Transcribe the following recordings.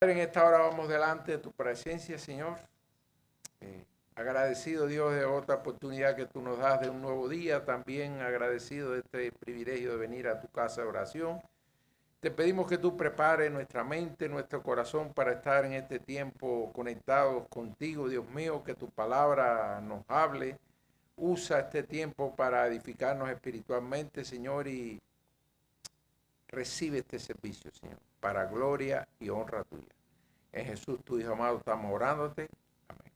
En esta hora vamos delante de tu presencia, Señor. Agradecido, Dios, de otra oportunidad que tú nos das de un nuevo día. También agradecido de este privilegio de venir a tu casa de oración. Te pedimos que tú prepares nuestra mente, nuestro corazón para estar en este tiempo conectados contigo, Dios mío, que tu palabra nos hable. Usa este tiempo para edificarnos espiritualmente, Señor, y recibe este servicio, Señor, para gloria y honra tuya. En Jesús, tu Hijo amado, estamos orándote. Amén.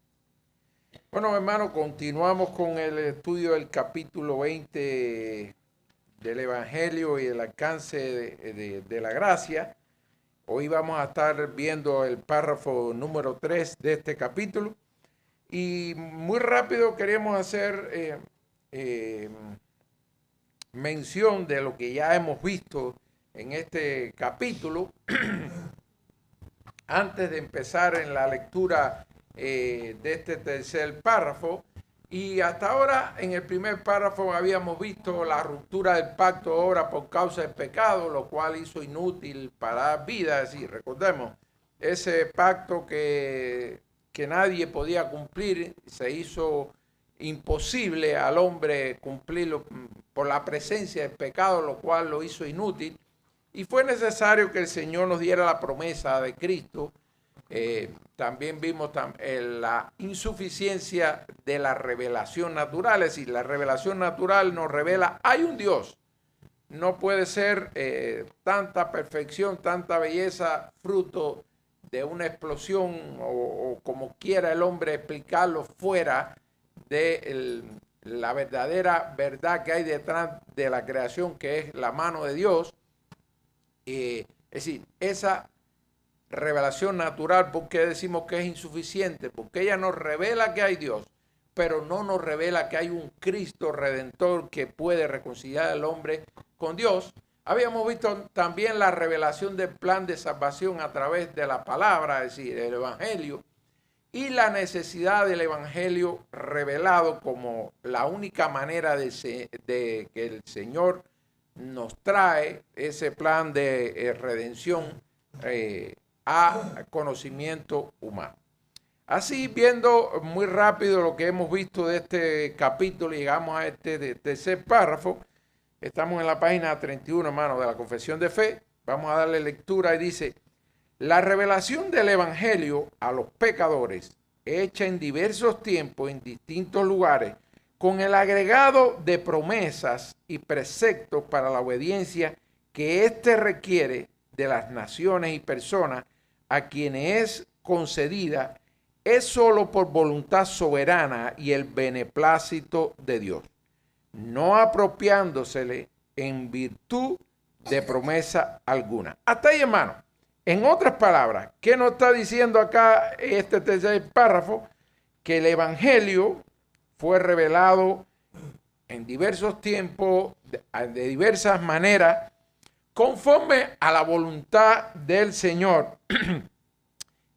Bueno, hermano, continuamos con el estudio del capítulo 20 del Evangelio y el alcance de la gracia. Hoy vamos a estar viendo el párrafo número 3 de este capítulo. Y muy rápido queremos hacer mención de lo que ya hemos visto en este capítulo. Antes de empezar en la lectura de este tercer párrafo, y hasta ahora en el primer párrafo habíamos visto la ruptura del pacto ahora por causa del pecado, lo cual hizo inútil para dar vida. Es decir, recordemos, ese pacto que nadie podía cumplir, se hizo imposible al hombre cumplirlo por la presencia del pecado, lo cual lo hizo inútil. Y fue necesario que el Señor nos diera la promesa de Cristo. También vimos la insuficiencia de la revelación natural. Es decir, la revelación natural nos revela, hay un Dios. No puede ser tanta perfección, tanta belleza, fruto de una explosión o como quiera el hombre explicarlo, fuera de la verdadera verdad que hay detrás de la creación, que es la mano de Dios. Es decir, esa revelación natural, ¿por qué decimos que es insuficiente? Porque ella nos revela que hay Dios, pero no nos revela que hay un Cristo Redentor que puede reconciliar al hombre con Dios. Habíamos visto también la revelación del plan de salvación a través de la palabra, es decir, el Evangelio, y la necesidad del Evangelio revelado como la única manera de que el Señor nos trae ese plan de redención a conocimiento humano. Así, viendo muy rápido lo que hemos visto de este capítulo, llegamos a este tercer párrafo. Estamos en la página 31, hermano, de la Confesión de Fe. Vamos a darle lectura y dice: la revelación del Evangelio a los pecadores, hecha en diversos tiempos, en distintos lugares, con el agregado de promesas y preceptos para la obediencia que éste requiere de las naciones y personas a quienes es concedida, es sólo por voluntad soberana y el beneplácito de Dios, no apropiándosele en virtud de promesa alguna. Hasta ahí, hermano. En otras palabras, ¿qué nos está diciendo acá este tercer párrafo? Que el Evangelio fue revelado en diversos tiempos, de diversas maneras, conforme a la voluntad del Señor.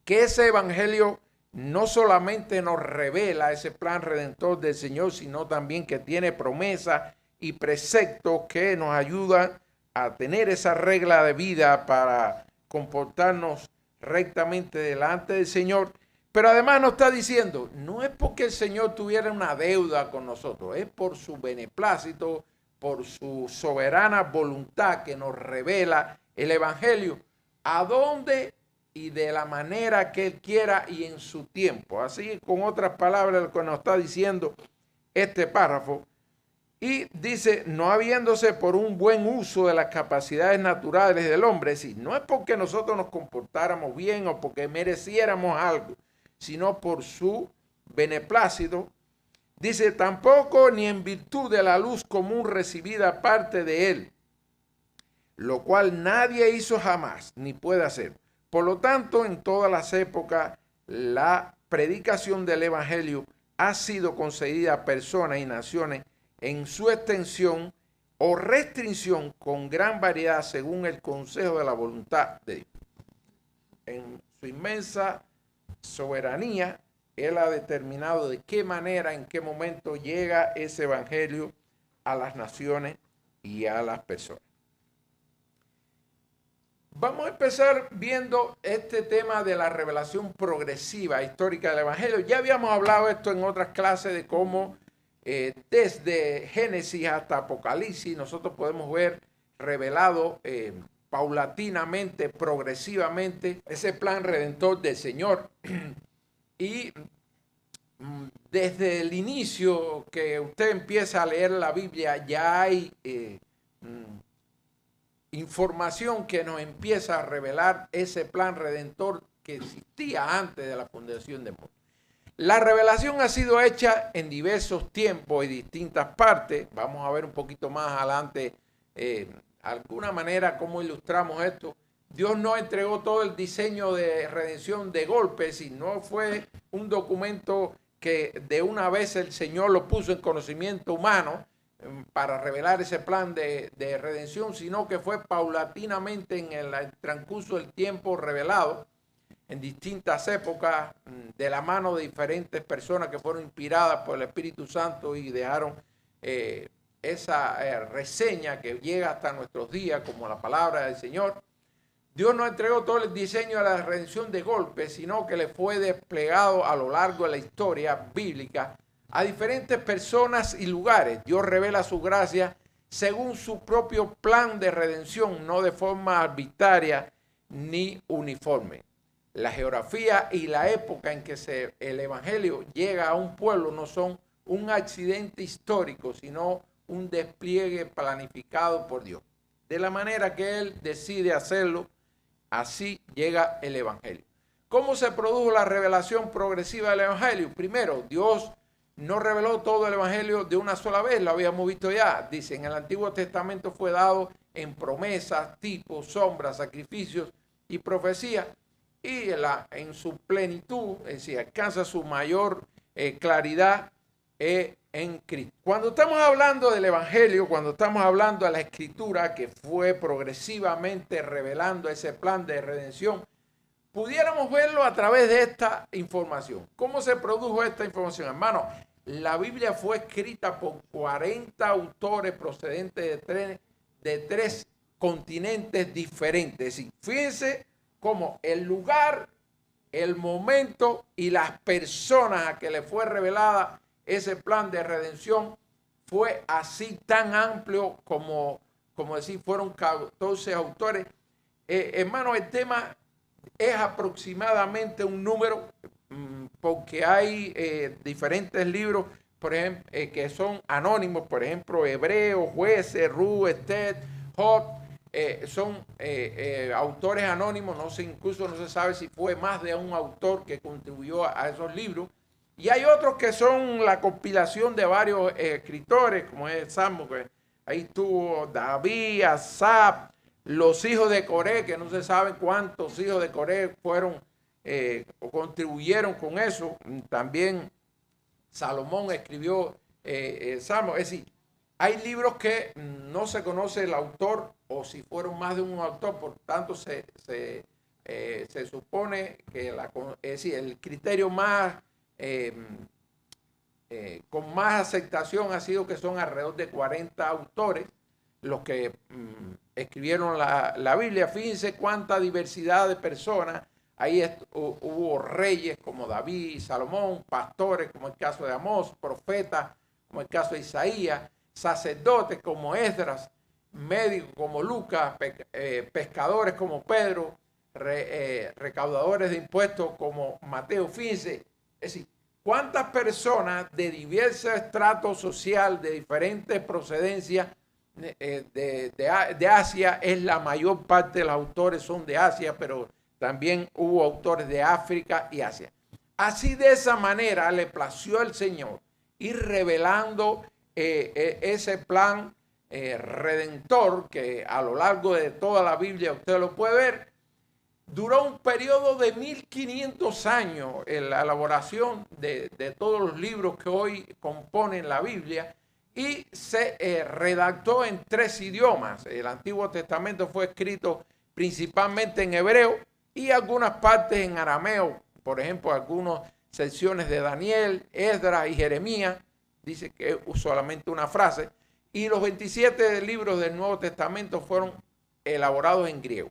Que ese Evangelio no solamente nos revela ese plan redentor del Señor, sino también que tiene promesas y preceptos que nos ayudan a tener esa regla de vida para comportarnos rectamente delante del Señor. Pero además nos está diciendo, no es porque el Señor tuviera una deuda con nosotros, es por su beneplácito, por su soberana voluntad que nos revela el Evangelio, a dónde y de la manera que Él quiera y en su tiempo. Así, con otras palabras, lo que nos está diciendo este párrafo. Y dice, no habiéndose por un buen uso de las capacidades naturales del hombre, es decir, no es porque nosotros nos comportáramos bien o porque mereciéramos algo, sino por su beneplácito. Dice, tampoco ni en virtud de la luz común recibida aparte de Él, lo cual nadie hizo jamás, ni puede hacer. Por lo tanto, en todas las épocas, la predicación del Evangelio ha sido concedida a personas y naciones en su extensión o restricción con gran variedad según el consejo de la voluntad de Dios. En su inmensa soberanía, Él ha determinado de qué manera, en qué momento llega ese Evangelio a las naciones y a las personas. Vamos a empezar viendo este tema de la revelación progresiva histórica del Evangelio. Ya habíamos hablado esto en otras clases de cómo desde Génesis hasta Apocalipsis nosotros podemos ver revelado paulatinamente, progresivamente, ese plan redentor del Señor. Y desde el inicio que usted empieza a leer la Biblia ya hay información que nos empieza a revelar ese plan redentor que existía antes de la fundación del mundo. La revelación ha sido hecha en diversos tiempos y distintas partes. Vamos a ver un poquito más adelante alguna manera cómo ilustramos esto. Dios no entregó todo el diseño de redención de golpe, sino fue un documento que de una vez el Señor lo puso en conocimiento humano para revelar ese plan de redención, sino que fue paulatinamente en el transcurso del tiempo revelado en distintas épocas de la mano de diferentes personas que fueron inspiradas por el Espíritu Santo y dejaron esa reseña que llega hasta nuestros días como la palabra del Señor. Dios no entregó todo el diseño de la redención de golpe, sino que le fue desplegado a lo largo de la historia bíblica a diferentes personas y lugares. Dios revela su gracia según su propio plan de redención, no de forma arbitraria ni uniforme. La geografía y la época en que el Evangelio llega a un pueblo no son un accidente histórico, sino un despliegue planificado por Dios. De la manera que Él decide hacerlo, así llega el Evangelio. ¿Cómo se produjo la revelación progresiva del Evangelio? Primero, Dios no reveló todo el Evangelio de una sola vez, lo habíamos visto ya. Dice, en el Antiguo Testamento fue dado en promesas, tipos, sombras, sacrificios y profecías. Y en su plenitud, es decir, alcanza su mayor claridad en Cristo. Cuando estamos hablando del Evangelio, cuando estamos hablando de la Escritura que fue progresivamente revelando ese plan de redención, pudiéramos verlo a través de esta información. ¿Cómo se produjo esta información? Hermano, la Biblia fue escrita por 40 autores procedentes de tres continentes diferentes. Es decir, fíjense cómo el lugar, el momento y las personas a que le fue revelada ese plan de redención fue así tan amplio como decir, fueron 14 autores. Hermano, el tema es aproximadamente un número, porque hay diferentes libros, por ejemplo, que son anónimos, por ejemplo, Hebreos, Jueces, Ruth, Estés, Job, son autores anónimos, incluso no se sabe si fue más de un autor que contribuyó a esos libros. Y hay otros que son la compilación de varios escritores, como es Salmo, que ahí estuvo David, Asaf, los hijos de Coré, que no se sabe cuántos hijos de Coré fueron o contribuyeron con eso. También Salomón escribió Salmo. Es decir, hay libros que no se conoce el autor o si fueron más de un autor, por tanto se supone que el criterio más con más aceptación ha sido que son alrededor de 40 autores los que escribieron la Biblia. Fíjense cuánta diversidad de personas. Ahí hubo reyes como David y Salomón, pastores como el caso de Amós, profetas como el caso de Isaías, sacerdotes como Esdras, médicos como Lucas, pescadores como Pedro, recaudadores de impuestos como Mateo. Fíjense, es decir, cuántas personas de diversos estratos social, de diferentes procedencias de Asia, es la mayor parte de los autores son de Asia, pero también hubo autores de África y Asia. Así de esa manera le plació al Señor ir revelando ese plan redentor que a lo largo de toda la Biblia usted lo puede ver. Duró un periodo de 1500 años en la elaboración de todos los libros que hoy componen la Biblia y se redactó en 3 idiomas. El Antiguo Testamento fue escrito principalmente en hebreo y algunas partes en arameo. Por ejemplo, algunas secciones de Daniel, Esdras y Jeremías, dice que es solamente una frase. Y los 27 libros del Nuevo Testamento fueron elaborados en griego.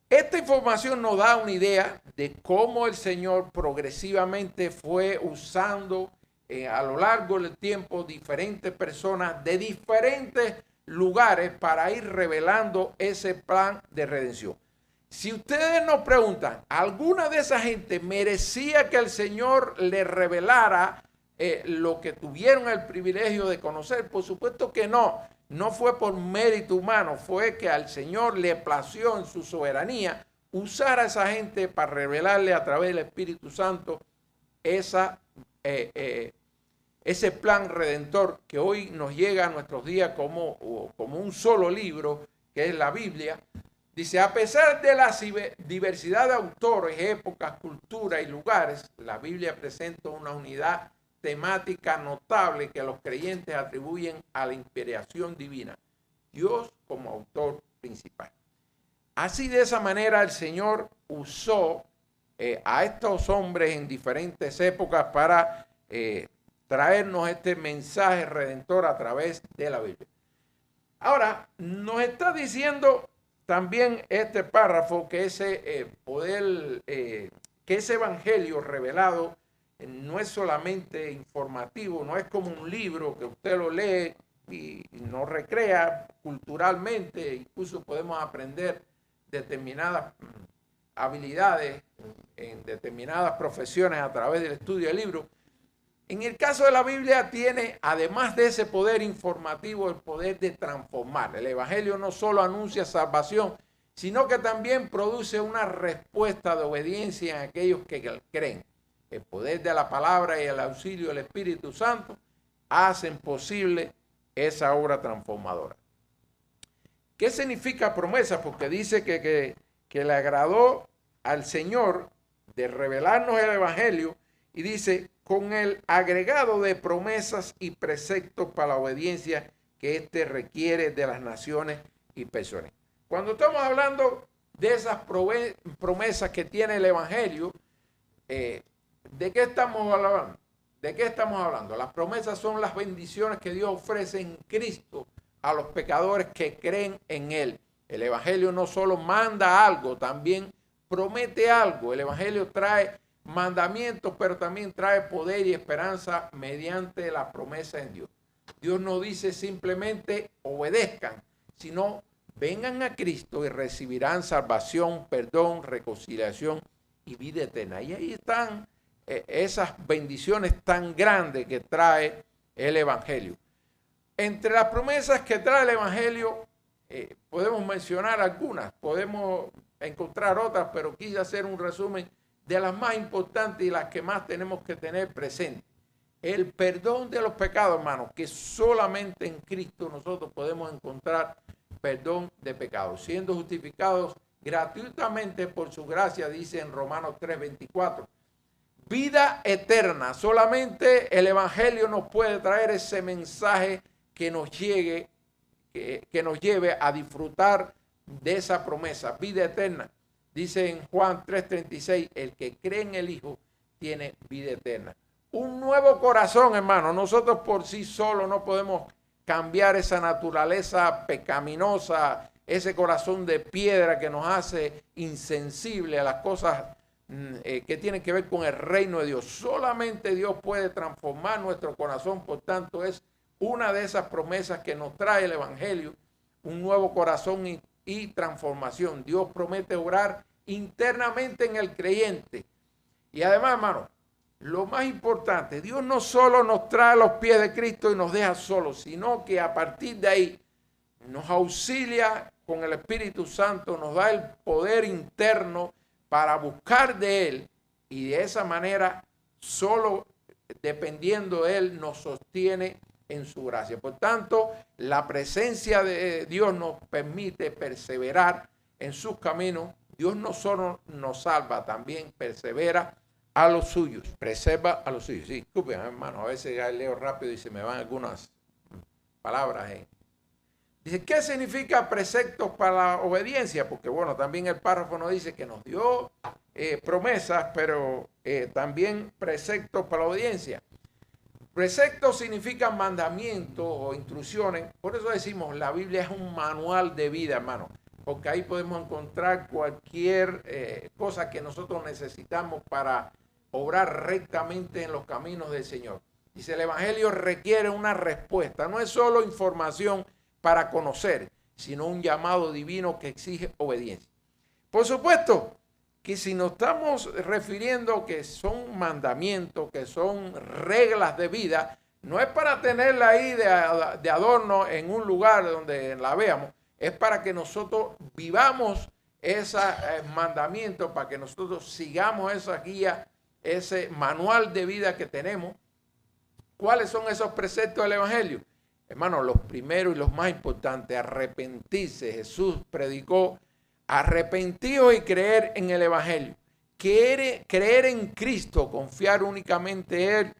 Esta información nos da una idea de cómo el Señor progresivamente fue usando a lo largo del tiempo diferentes personas de diferentes lugares para ir revelando ese plan de redención. Si ustedes nos preguntan, ¿alguna de esa gente merecía que el Señor le revelara lo que tuvieron el privilegio de conocer? Por supuesto que no. No fue por mérito humano, fue que al Señor le plació en su soberanía usar a esa gente para revelarle a través del Espíritu Santo ese plan redentor que hoy nos llega a nuestros días como un solo libro, que es la Biblia. Dice, a pesar de la diversidad de autores, épocas, culturas y lugares, la Biblia presenta una unidad temática notable que los creyentes atribuyen a la inspiración divina. Dios como autor principal. Así, de esa manera, el Señor usó a estos hombres en diferentes épocas para traernos este mensaje redentor a través de la Biblia. Ahora, nos está diciendo también este párrafo que ese que ese evangelio revelado no es solamente informativo, no es como un libro que usted lo lee y nos recrea culturalmente, incluso podemos aprender determinadas habilidades en determinadas profesiones a través del estudio del libro. En el caso de la Biblia tiene, además de ese poder informativo, el poder de transformar. El evangelio no solo anuncia salvación, sino que también produce una respuesta de obediencia en aquellos que creen. El poder de la palabra y el auxilio del Espíritu Santo hacen posible esa obra transformadora. ¿Qué significa promesa? Porque dice que le agradó al Señor de revelarnos el evangelio y dice, con el agregado de promesas y preceptos para la obediencia que éste requiere de las naciones y personas. Cuando estamos hablando de esas promesas que tiene el evangelio, ¿de qué estamos hablando? ¿De qué estamos hablando? Las promesas son las bendiciones que Dios ofrece en Cristo a los pecadores que creen en Él. El evangelio no solo manda algo, también promete algo. El evangelio trae mandamientos, pero también trae poder y esperanza mediante la promesa en Dios. Dios no dice simplemente obedezcan, sino vengan a Cristo y recibirán salvación, perdón, reconciliación y vida eterna. Y ahí están esas bendiciones tan grandes que trae el evangelio. Entre las promesas que trae el evangelio, podemos mencionar algunas, podemos encontrar otras, pero quise hacer un resumen de las más importantes y las que más tenemos que tener presentes. El perdón de los pecados, hermanos, que solamente en Cristo nosotros podemos encontrar perdón de pecados, siendo justificados gratuitamente por su gracia, dice en Romanos 3:24. Vida eterna, solamente el evangelio nos puede traer ese mensaje que nos llegue, que nos lleve a disfrutar de esa promesa, vida eterna. Dice en Juan 3:36, el que cree en el Hijo tiene vida eterna. Un nuevo corazón, hermano. Nosotros por sí solos no podemos cambiar esa naturaleza pecaminosa, ese corazón de piedra que nos hace insensible a las cosas que tienen que ver con el reino de Dios. Solamente Dios puede transformar nuestro corazón. Por tanto, es una de esas promesas que nos trae el evangelio, un nuevo corazón y transformación. Dios promete obrar internamente en el creyente. Y además, hermano, lo más importante, Dios no solo nos trae a los pies de Cristo y nos deja solos, sino que a partir de ahí nos auxilia con el Espíritu Santo, nos da el poder interno para buscar de Él, y de esa manera, solo dependiendo de Él, nos sostiene en su gracia. Por tanto, la presencia de Dios nos permite perseverar en sus caminos. Dios no solo nos salva, también persevera a los suyos, preserva a los suyos. Sí, disculpen, hermano, a veces ya leo rápido y se me van algunas palabras. Dice, ¿qué significa preceptos para la obediencia? Porque bueno, también el párrafo nos dice que nos dio promesas, pero también preceptos para la obediencia. Preceptos significan mandamientos o instrucciones. Por eso decimos, la Biblia es un manual de vida, hermano. porque ahí podemos encontrar cualquier cosa que nosotros necesitamos para obrar rectamente en los caminos del Señor. Dice, el Evangelio requiere una respuesta, no es solo información para conocer, sino un llamado divino que exige obediencia. Por supuesto que si nos estamos refiriendo que son mandamientos, que son reglas de vida, no es para tenerla ahí de adorno en un lugar donde la veamos, es para que nosotros vivamos esos mandamientos, para que nosotros sigamos esa guía, ese manual de vida que tenemos. ¿Cuáles son esos preceptos del Evangelio? Hermanos, los primeros y los más importantes, arrepentirse. Jesús predicó, arrepentidos y creer en el Evangelio. Creer en Cristo, confiar únicamente en Él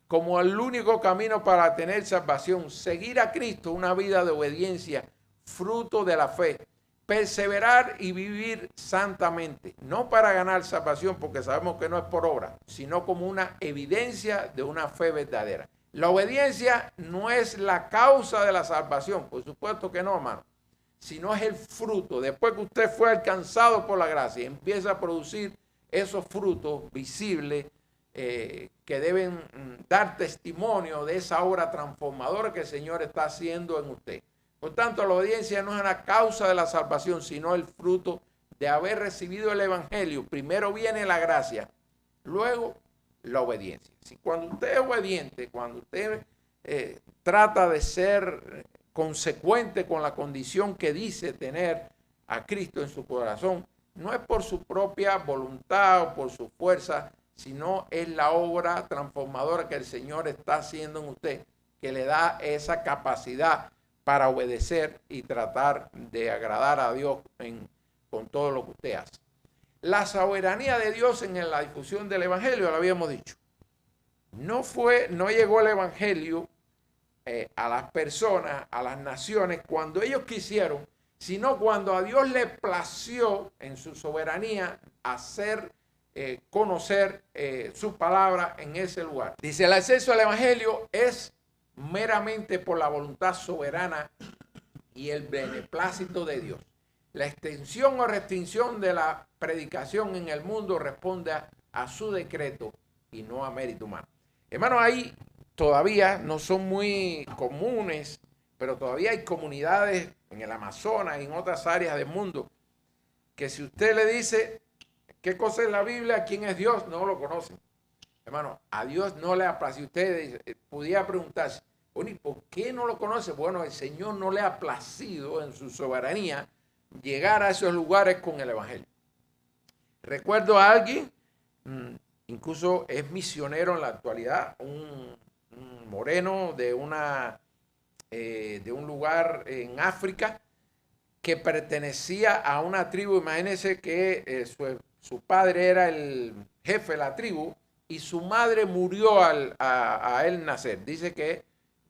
como el único camino para tener salvación. Seguir a Cristo, una vida de obediencia, fruto de la fe. Perseverar y vivir santamente, no para ganar salvación, porque sabemos que no es por obra, sino como una evidencia de una fe verdadera. La obediencia no es la causa de la salvación, por supuesto que no, hermano, sino es el fruto. Después que usted fue alcanzado por la gracia, empieza a producir esos frutos visibles que deben dar testimonio de esa obra transformadora que el Señor está haciendo en usted. Por tanto, la obediencia no es la causa de la salvación, sino el fruto de haber recibido el Evangelio. Primero viene la gracia, luego la obediencia. Si cuando usted es obediente, cuando usted trata de ser consecuente con la condición que dice tener a Cristo en su corazón, no es por su propia voluntad o por su fuerza, sino es la obra transformadora que el Señor está haciendo en usted, que le da esa capacidad para obedecer y tratar de agradar a Dios con todo lo que usted hace. La soberanía de Dios en la difusión del Evangelio, lo habíamos dicho. No llegó el Evangelio a las personas, a las naciones, cuando ellos quisieron, sino cuando a Dios le plació en su soberanía hacer conocer su palabra en ese lugar. Dice, el acceso al Evangelio es meramente por la voluntad soberana y el beneplácito de Dios. La extensión o restricción de la predicación en el mundo responde a su decreto y no a mérito humano. Hermanos, ahí todavía no son muy comunes, pero todavía hay comunidades en el Amazonas y en otras áreas del mundo que si usted le dice qué cosa es la Biblia, quién es Dios, no lo conocen. Hermano, a Dios no le ha placido. Usted pudiera preguntarse, ¿y por qué no lo conoce? Bueno, el Señor no le ha placido en su soberanía llegar a esos lugares con el Evangelio. Recuerdo a alguien, incluso es misionero en la actualidad, un moreno de un lugar en África que pertenecía a una tribu. Imagínense que su padre era el jefe de la tribu y su madre murió a él nacer. Dice que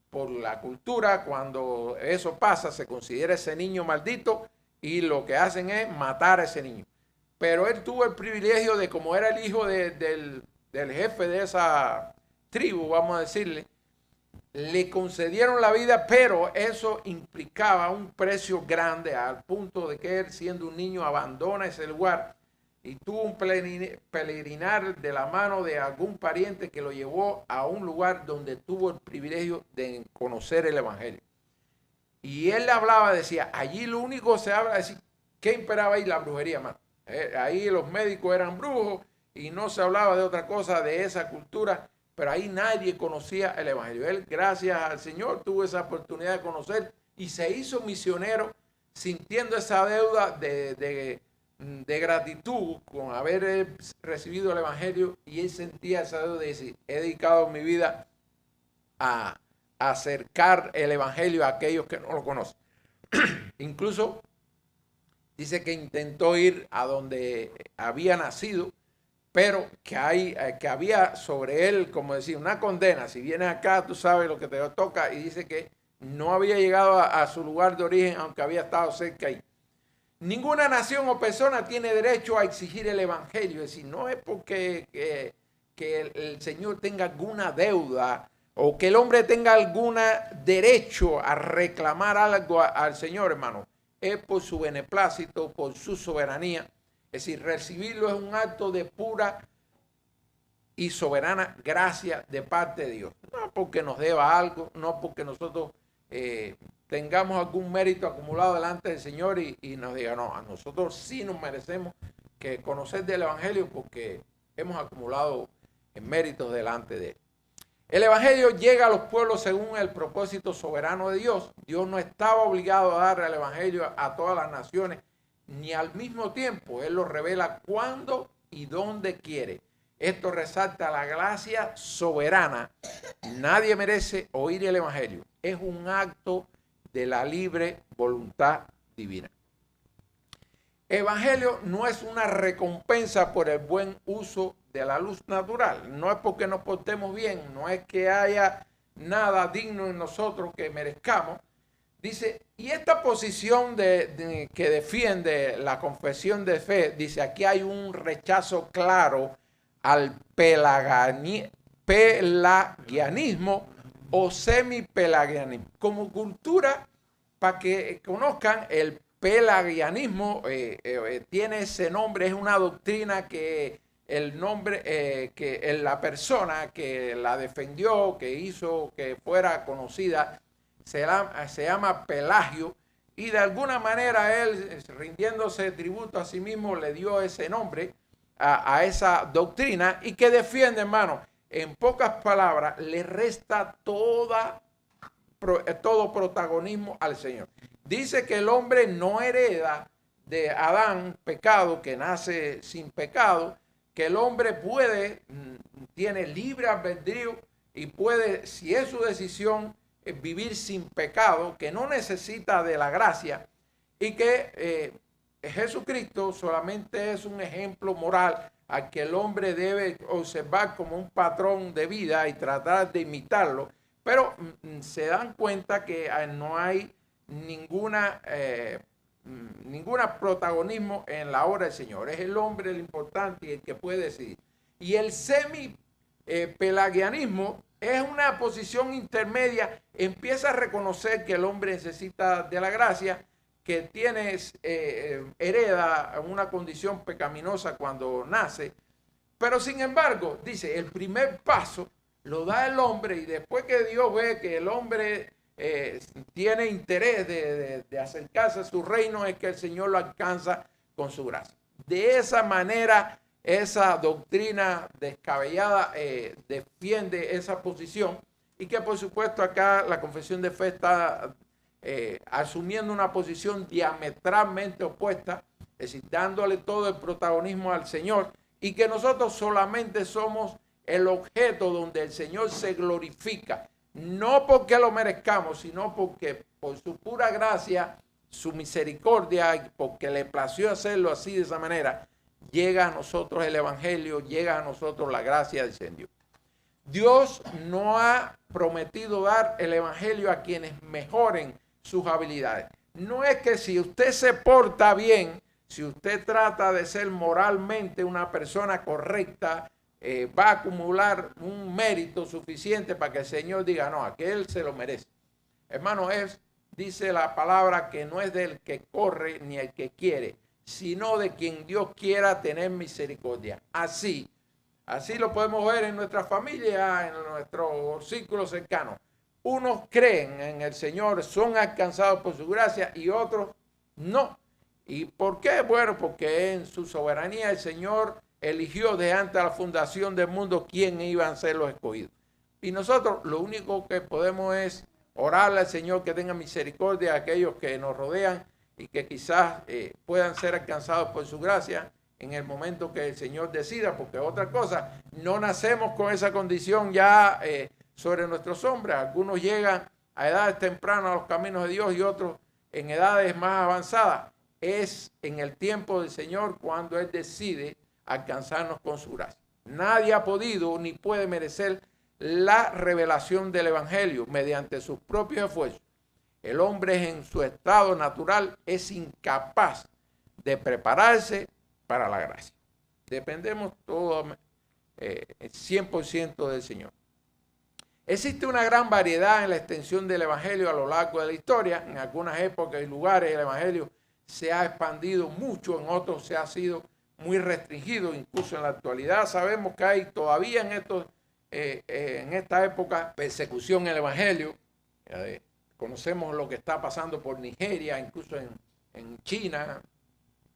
por la cultura, cuando eso pasa, se considera ese niño maldito y lo que hacen es matar a ese niño. Pero él tuvo el privilegio de, como era el hijo del jefe de esa tribu, vamos a decirle, le concedieron la vida, pero eso implicaba un precio grande al punto de que él, siendo un niño, abandona ese lugar y tuvo un peregrinar de la mano de algún pariente que lo llevó a un lugar donde tuvo el privilegio de conocer el Evangelio. Y él hablaba, decía, allí lo único se habla, decir, ¿qué imperaba ahí? La brujería, hermano. Ahí los médicos eran brujos y no se hablaba de otra cosa de esa cultura, pero ahí nadie conocía el Evangelio. Él, gracias al Señor, tuvo esa oportunidad de conocer y se hizo misionero sintiendo esa deuda de gratitud con haber recibido el Evangelio, y él sentía esa deuda de decir, he dedicado mi vida a acercar el Evangelio a aquellos que no lo conocen. Incluso dice que intentó ir a donde había nacido, pero que había sobre él, como decir, una condena. Si vienes acá, tú sabes lo que te toca, y dice que no había llegado a su lugar de origen, aunque había estado cerca ahí. Ninguna nación o persona tiene derecho a exigir el Evangelio. Es decir, no es porque que el Señor tenga alguna deuda o que el hombre tenga algún derecho a reclamar algo al Señor, hermano. es por su beneplácito, por su soberanía. Es decir, recibirlo es un acto de pura y soberana gracia de parte de Dios. No porque nos deba algo, no porque nosotros tengamos algún mérito acumulado delante del Señor y nos diga, no, a nosotros sí nos merecemos que conocer del Evangelio porque hemos acumulado méritos delante de Él. El Evangelio llega a los pueblos según el propósito soberano de Dios. Dios no estaba obligado a dar el Evangelio a todas las naciones, ni al mismo tiempo. Él lo revela cuando y donde quiere. Esto resalta la gracia soberana. Nadie merece oír el Evangelio. Es un acto de la libre voluntad divina. Evangelio no es una recompensa por el buen uso de la luz natural. No es porque nos portemos bien, no es que haya nada digno en nosotros que merezcamos. Dice, y esta posición que defiende la confesión de fe, dice, aquí hay un rechazo claro al pelagianismo o semipelagianismo. Como cultura, para que conozcan, el pelagianismo tiene ese nombre, es una doctrina que el nombre, que la persona que la defendió, que hizo que fuera conocida, se llama Pelagio, y de alguna manera él, rindiéndose tributo a sí mismo, le dio ese nombre a esa doctrina, y que defiende, hermano, en pocas palabras, le resta todo protagonismo al Señor. Dice que el hombre no hereda de Adán pecado, que nace sin pecado, que el hombre tiene libre albedrío y puede, si es su decisión, vivir sin pecado, que no necesita de la gracia, y que Jesucristo solamente es un ejemplo moral al que el hombre debe observar como un patrón de vida y tratar de imitarlo, pero se dan cuenta que no hay ninguna protagonismo en la obra del Señor. Es el hombre el importante y el que puede decidir. Y el semi-pelagianismo es una posición intermedia. Empieza a reconocer que el hombre necesita de la gracia, que hereda una condición pecaminosa cuando nace. Pero sin embargo, dice, el primer paso lo da el hombre, y después que Dios ve que el hombre tiene interés de acercarse a su reino, es que el Señor lo alcanza con su gracia. De esa manera, esa doctrina descabellada defiende esa posición, y que por supuesto acá la confesión de fe está asumiendo una posición diametralmente opuesta, es decir, dándole todo el protagonismo al Señor, y que nosotros solamente somos el objeto donde el Señor se glorifica. No porque lo merezcamos, sino porque por su pura gracia, su misericordia, y porque le plació hacerlo así, de esa manera, llega a nosotros el Evangelio, llega a nosotros la gracia del Señor. Dios no ha prometido dar el Evangelio a quienes mejoren sus habilidades. No es que si usted se porta bien, si usted trata de ser moralmente una persona correcta, va a acumular un mérito suficiente para que el Señor diga, no, aquel se lo merece. Hermano, dice la palabra que no es del que corre ni el que quiere, sino de quien Dios quiera tener misericordia. Así lo podemos ver en nuestra familia, en nuestro círculo cercano. Unos creen en el Señor, son alcanzados por su gracia, y otros no. ¿Y por qué? Bueno, porque en su soberanía el Señor eligió de antes de la fundación del mundo quién iban a ser los escogidos. Y nosotros lo único que podemos es orarle al Señor que tenga misericordia a aquellos que nos rodean y que quizás puedan ser alcanzados por su gracia en el momento que el Señor decida, porque otra cosa, no nacemos con esa condición ya sobre nuestros hombros. Algunos llegan a edades tempranas a los caminos de Dios y otros en edades más avanzadas. Es en el tiempo del Señor cuando Él decide alcanzarnos con su gracia. Nadie ha podido ni puede merecer la revelación del Evangelio mediante sus propios esfuerzos. El hombre en su estado natural es incapaz de prepararse para la gracia. Dependemos todo 100% del Señor. Existe una gran variedad en la extensión del Evangelio a lo largo de la historia. En algunas épocas y lugares el Evangelio se ha expandido mucho, en otros se ha sido muy restringido. Incluso en la actualidad sabemos que hay todavía en esta época persecución en el Evangelio. Conocemos lo que está pasando por Nigeria, incluso en China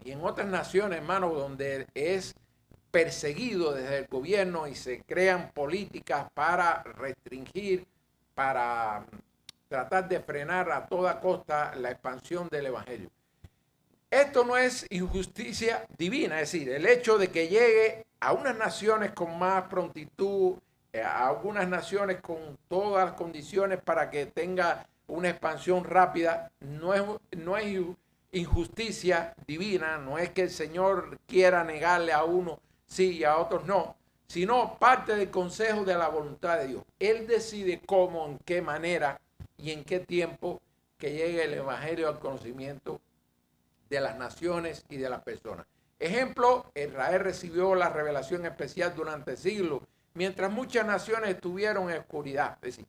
y en otras naciones, hermanos, donde es perseguido desde el gobierno y se crean políticas para restringir, para tratar de frenar a toda costa la expansión del Evangelio. Esto no es injusticia divina, es decir, el hecho de que llegue a unas naciones con más prontitud, a algunas naciones con todas las condiciones para que tenga una expansión rápida, no es injusticia divina, no es que el Señor quiera negarle a uno sí y a otros no, sino parte del consejo de la voluntad de Dios. Él decide cómo, en qué manera y en qué tiempo que llegue el Evangelio al conocimiento de las naciones y de las personas. Ejemplo, Israel recibió la revelación especial durante siglos, mientras muchas naciones estuvieron en oscuridad. Es decir,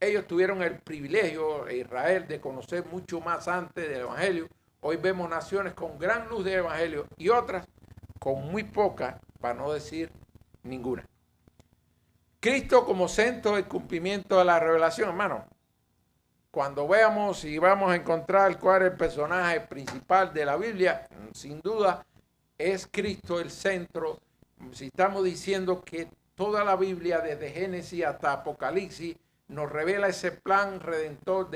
ellos tuvieron el privilegio, Israel, de conocer mucho más antes del Evangelio. Hoy vemos naciones con gran luz del Evangelio y otras con muy poca, para no decir ninguna. Cristo como centro del cumplimiento de la revelación, hermano. Cuando veamos y vamos a encontrar cuál es el personaje principal de la Biblia, sin duda es Cristo el centro. Si estamos diciendo que toda la Biblia, desde Génesis hasta Apocalipsis, nos revela ese plan redentor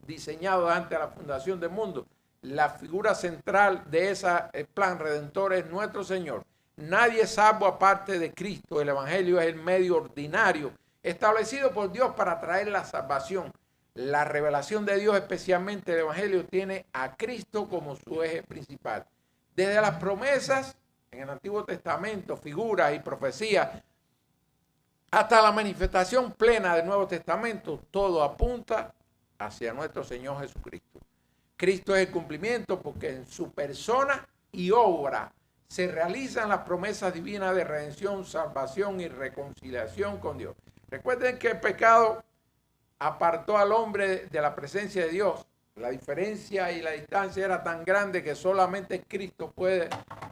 diseñado antes de la fundación del mundo. La figura central de ese plan redentor es nuestro Señor. Nadie es salvo aparte de Cristo. El Evangelio es el medio ordinario establecido por Dios para traer la salvación. La revelación de Dios, especialmente el Evangelio, tiene a Cristo como su eje principal. Desde las promesas en el Antiguo Testamento, figuras y profecías, hasta la manifestación plena del Nuevo Testamento, todo apunta hacia nuestro Señor Jesucristo. Cristo es el cumplimiento porque en su persona y obra se realizan las promesas divinas de redención, salvación y reconciliación con Dios. Recuerden que el pecado apartó al hombre de la presencia de Dios. La diferencia y la distancia era tan grande que solamente Cristo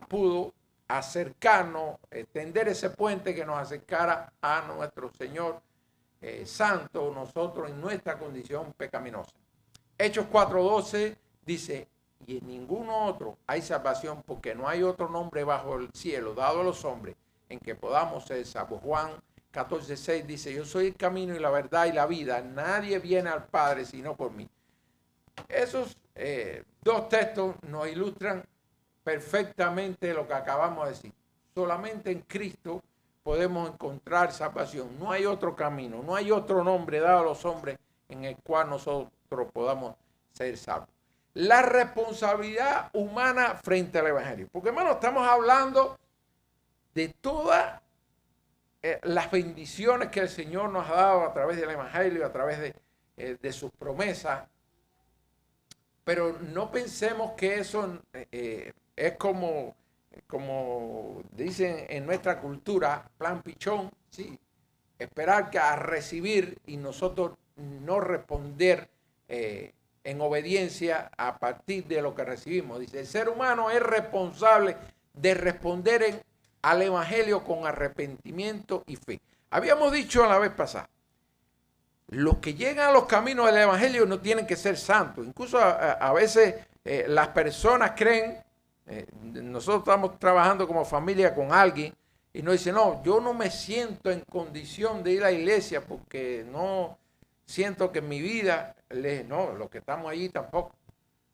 pudo acercarnos, tender ese puente que nos acercara a nuestro Señor Santo, nosotros en nuestra condición pecaminosa. Hechos 4:12 dice, y en ninguno otro hay salvación porque no hay otro nombre bajo el cielo dado a los hombres en que podamos ser salvos. Juan 14:6 dice, yo soy el camino y la verdad y la vida. Nadie viene al Padre sino por mí. Esos dos textos nos ilustran perfectamente lo que acabamos de decir. Solamente en Cristo podemos encontrar salvación. No hay otro camino, no hay otro nombre dado a los hombres en el cual nosotros podamos ser salvos. La responsabilidad humana frente al Evangelio. Porque, hermano, estamos hablando de todas las bendiciones que el Señor nos ha dado a través del Evangelio, a través de sus promesas. Pero no pensemos que eso es como dicen en nuestra cultura, plan pichón, sí, esperar a recibir y nosotros no responder en obediencia a partir de lo que recibimos. Dice, el ser humano es responsable de responder al Evangelio con arrepentimiento y fe. Habíamos dicho la vez pasada, los que llegan a los caminos del Evangelio no tienen que ser santos. Incluso a veces las personas creen, nosotros estamos trabajando como familia con alguien y nos dicen, no, yo no me siento en condición de ir a la iglesia porque no siento que en mi vida, no, los que estamos allí tampoco.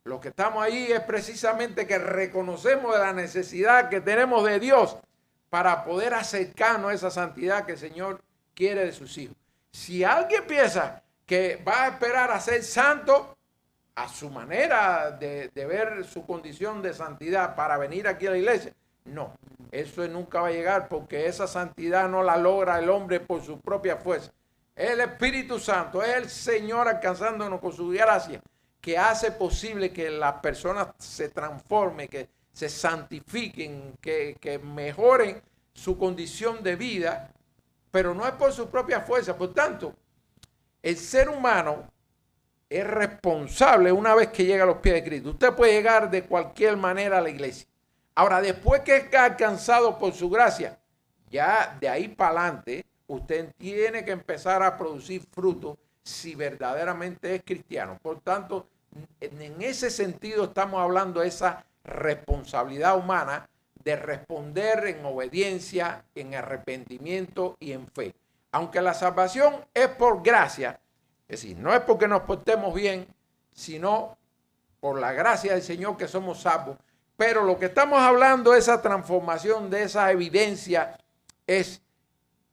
Los que estamos ahí es precisamente que reconocemos la necesidad que tenemos de Dios para poder acercarnos a esa santidad que el Señor quiere de sus hijos. Si alguien piensa que va a esperar a ser santo a su manera de ver su condición de santidad para venir aquí a la iglesia, no, eso nunca va a llegar porque esa santidad no la logra el hombre por su propia fuerza. Es el Espíritu Santo, es el Señor alcanzándonos con su gracia que hace posible que las personas se transformen, que se santifiquen, que mejoren su condición de vida pero no es por su propia fuerza. Por tanto, el ser humano es responsable una vez que llega a los pies de Cristo. Usted puede llegar de cualquier manera a la iglesia. Ahora, después que es alcanzado por su gracia, ya de ahí para adelante, usted tiene que empezar a producir frutos si verdaderamente es cristiano. Por tanto, en ese sentido estamos hablando de esa responsabilidad humana de responder en obediencia, en arrepentimiento y en fe. Aunque la salvación es por gracia, es decir, no es porque nos portemos bien, sino por la gracia del Señor que somos salvos. Pero lo que estamos hablando, esa transformación de esa evidencia, es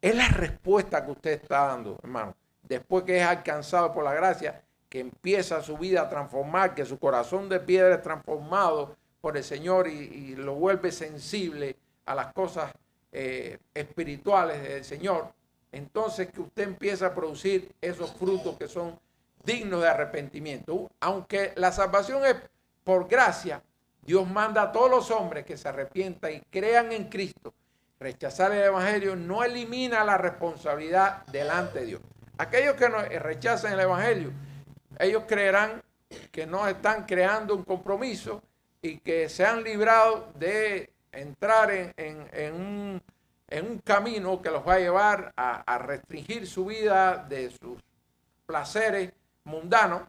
la respuesta que usted está dando, hermano. Después que es alcanzado por la gracia, que empieza su vida a transformar, que su corazón de piedra es transformado por el Señor y lo vuelve sensible a las cosas espirituales del Señor. Entonces que usted empieza a producir esos frutos que son dignos de arrepentimiento. Aunque la salvación es por gracia, Dios manda a todos los hombres que se arrepientan y crean en Cristo. Rechazar el Evangelio no elimina la responsabilidad delante de Dios. Aquellos que rechazan el Evangelio, ellos creerán que no están creando un compromiso y que se han librado de entrar en un camino que los va a llevar a restringir su vida de sus placeres mundanos.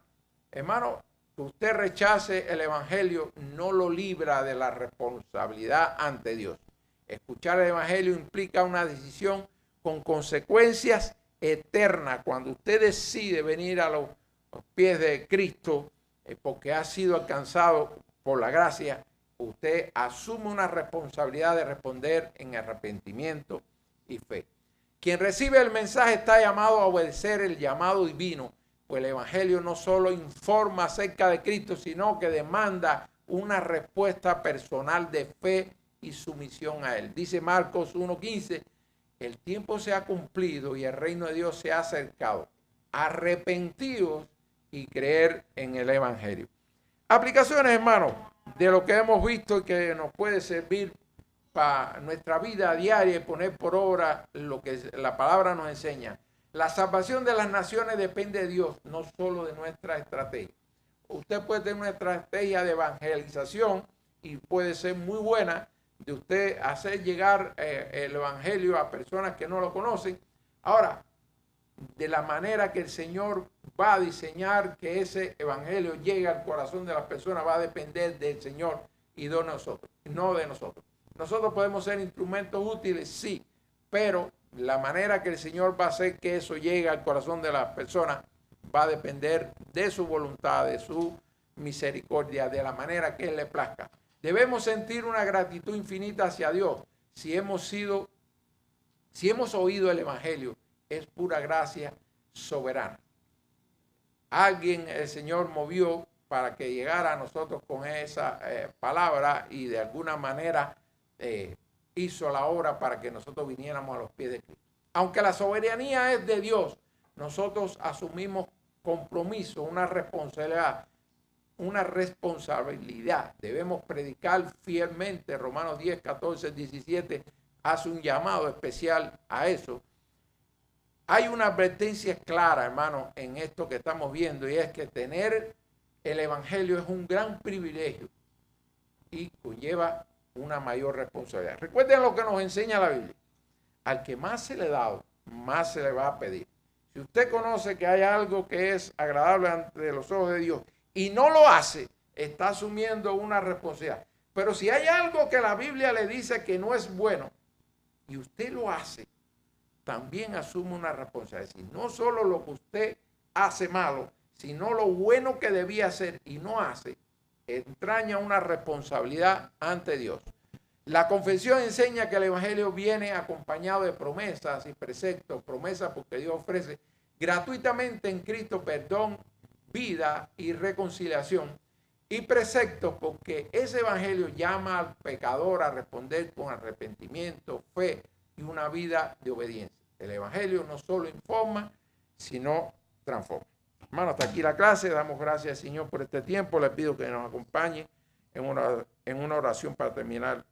Hermano, que usted rechace el Evangelio no lo libra de la responsabilidad ante Dios. Escuchar el Evangelio implica una decisión con consecuencias eternas. Cuando usted decide venir a los pies de Cristo, porque ha sido alcanzado por la gracia, usted asume una responsabilidad de responder en arrepentimiento y fe. Quien recibe el mensaje está llamado a obedecer el llamado divino, pues el Evangelio no solo informa acerca de Cristo, sino que demanda una respuesta personal de fe y sumisión a Él. Dice Marcos 1:15, el tiempo se ha cumplido y el reino de Dios se ha acercado. Arrepentidos y creer en el Evangelio. Aplicaciones, hermanos, de lo que hemos visto y que nos puede servir para nuestra vida diaria y poner por obra lo que la palabra nos enseña. La salvación de las naciones depende de Dios, no solo de nuestra estrategia. Usted puede tener una estrategia de evangelización y puede ser muy buena, de usted hacer llegar el Evangelio a personas que no lo conocen. Ahora, de la manera que el Señor va a diseñar que ese Evangelio llegue al corazón de las personas va a depender del Señor y de nosotros, no de nosotros. Nosotros podemos ser instrumentos útiles, sí, pero la manera que el Señor va a hacer que eso llegue al corazón de las personas va a depender de su voluntad, de su misericordia, de la manera que Él le plazca. Debemos sentir una gratitud infinita hacia Dios si hemos oído el Evangelio. Es pura gracia soberana. Alguien el Señor movió para que llegara a nosotros con esa palabra y de alguna manera hizo la obra para que nosotros viniéramos a los pies de Cristo. Aunque la soberanía es de Dios, nosotros asumimos compromiso, una responsabilidad. Debemos predicar fielmente. Romanos 10, 14, 17 hace un llamado especial a eso. Hay una advertencia clara, hermano, en esto que estamos viendo, y es que tener el Evangelio es un gran privilegio y conlleva una mayor responsabilidad. Recuerden lo que nos enseña la Biblia. Al que más se le da, más se le va a pedir. Si usted conoce que hay algo que es agradable ante los ojos de Dios y no lo hace, está asumiendo una responsabilidad. Pero si hay algo que la Biblia le dice que no es bueno y usted lo hace, también asume una responsabilidad. Es decir, no solo lo que usted hace malo, sino lo bueno que debía hacer y no hace, entraña una responsabilidad ante Dios. La confesión enseña que el Evangelio viene acompañado de promesas y preceptos, promesas porque Dios ofrece gratuitamente en Cristo perdón, vida y reconciliación, y preceptos porque ese Evangelio llama al pecador a responder con arrepentimiento, fe y una vida de obediencia. El Evangelio no solo informa, sino transforma. Hermano, hasta aquí la clase. Damos gracias al Señor por este tiempo. Le pido que nos acompañe en una oración para terminar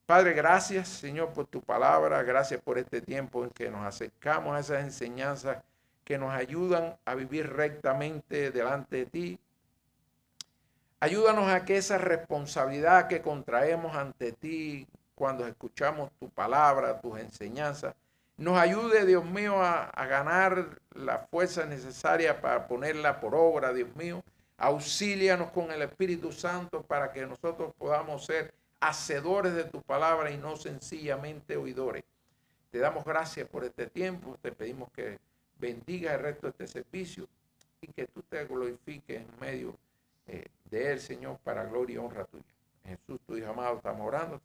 Padre, gracias, Señor, por tu palabra. Gracias por este tiempo en que nos acercamos a esas enseñanzas que nos ayudan a vivir rectamente delante de ti. Ayúdanos a que esa responsabilidad que contraemos ante ti cuando escuchamos tu palabra, tus enseñanzas, nos ayude, Dios mío, a ganar la fuerza necesaria para ponerla por obra, Dios mío. Auxílianos con el Espíritu Santo para que nosotros podamos ser hacedores de tu palabra y no sencillamente oidores. Te damos gracias por este tiempo. Te pedimos que bendiga el resto de este servicio y que tú te glorifiques en medio de él, Señor, para gloria y honra tuya. En Jesús, tu Hijo amado, estamos orando.